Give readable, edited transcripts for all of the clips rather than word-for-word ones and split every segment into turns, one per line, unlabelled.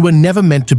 You were never meant to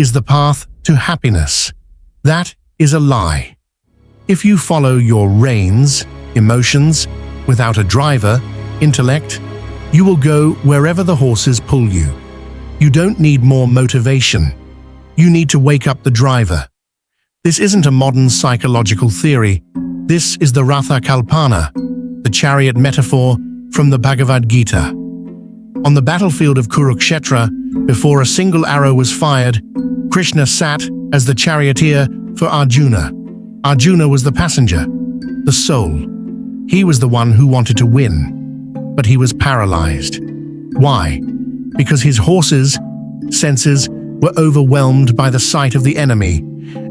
is the path to happiness. That is a lie. If you follow your reins, emotions, without a driver, intellect, you will go wherever the horses pull you. You don't need more motivation. You need to wake up the driver. This isn't a modern psychological theory. This is the Ratha Kalpana, the chariot metaphor from the Bhagavad Gita. On the battlefield of Kurukshetra, before a single arrow was fired, Krishna sat as the charioteer for Arjuna. Arjuna was the passenger, the soul. He was the one who wanted to win, but he was paralyzed. Why? Because his horse's senses were overwhelmed by the sight of the enemy,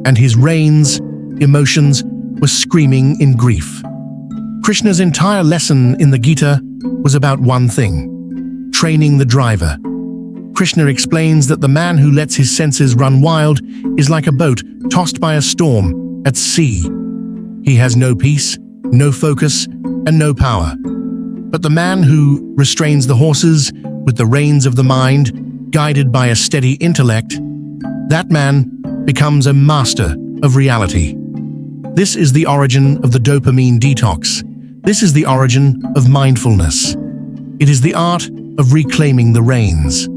and his reins, emotions, were screaming in grief. Krishna's entire lesson in the Gita was about one thing: training the driver. Krishna explains that the man who lets his senses run wild is like a boat tossed by a storm at sea. He has no peace, no focus, and no power. But the man who restrains the horses with the reins of the mind, guided by a steady intellect, that man becomes a master of reality. This is the origin of the dopamine detox. This is the origin of mindfulness. It is the art of reclaiming the reins.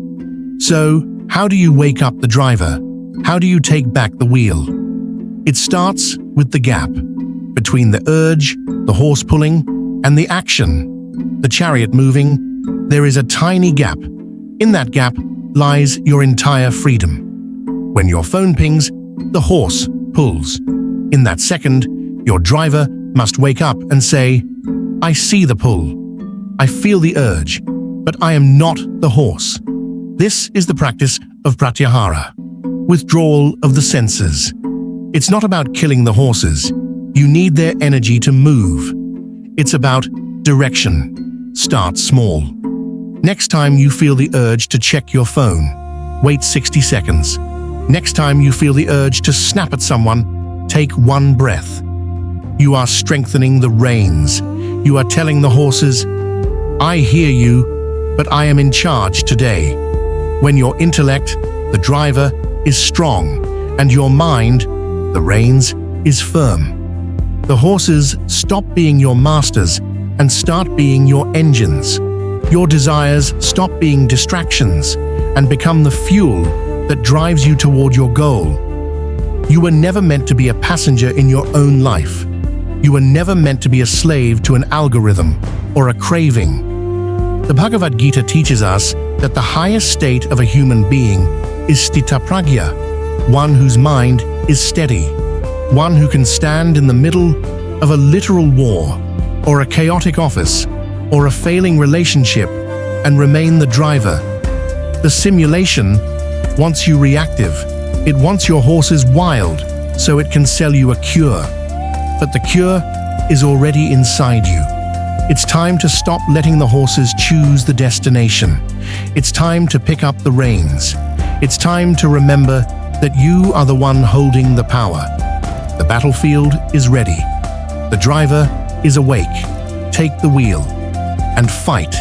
So, how do you wake up the driver? How do you take back the wheel? It starts with the gap between the urge, the horse pulling, and the action, the chariot moving. There is a tiny gap. In that gap lies your entire freedom. When your phone pings, the horse pulls. In that second, your driver must wake up and say, "I see the pull. I feel the urge, but I am not the horse." This is the practice of pratyahara, withdrawal of the senses. It's not about killing the horses. You need their energy to move. It's about direction. Start small. Next time you feel the urge to check your phone, wait 60 seconds. Next time you feel the urge to snap at someone, take one breath. You are strengthening the reins. You are telling the horses, "I hear you, but I am in charge today." When your intellect, the driver, is strong, and your mind, the reins, is firm, the horses stop being your masters and start being your engines. Your desires stop being distractions and become the fuel that drives you toward your goal. You were never meant to be a passenger in your own life. You were never meant to be a slave to an algorithm or a craving. The Bhagavad Gita teaches us that the highest state of a human being is sthita prajna, one whose mind is steady, one who can stand in the middle of a literal war, or a chaotic office, or a failing relationship, and remain the driver. The simulation wants you reactive. It wants your horses wild so it can sell you a cure. But the cure is already inside you. It's time to stop letting the horses choose the destination. It's time to pick up the reins. It's time to remember that you are the one holding the power. The battlefield is ready. The driver is awake. Take the wheel and fight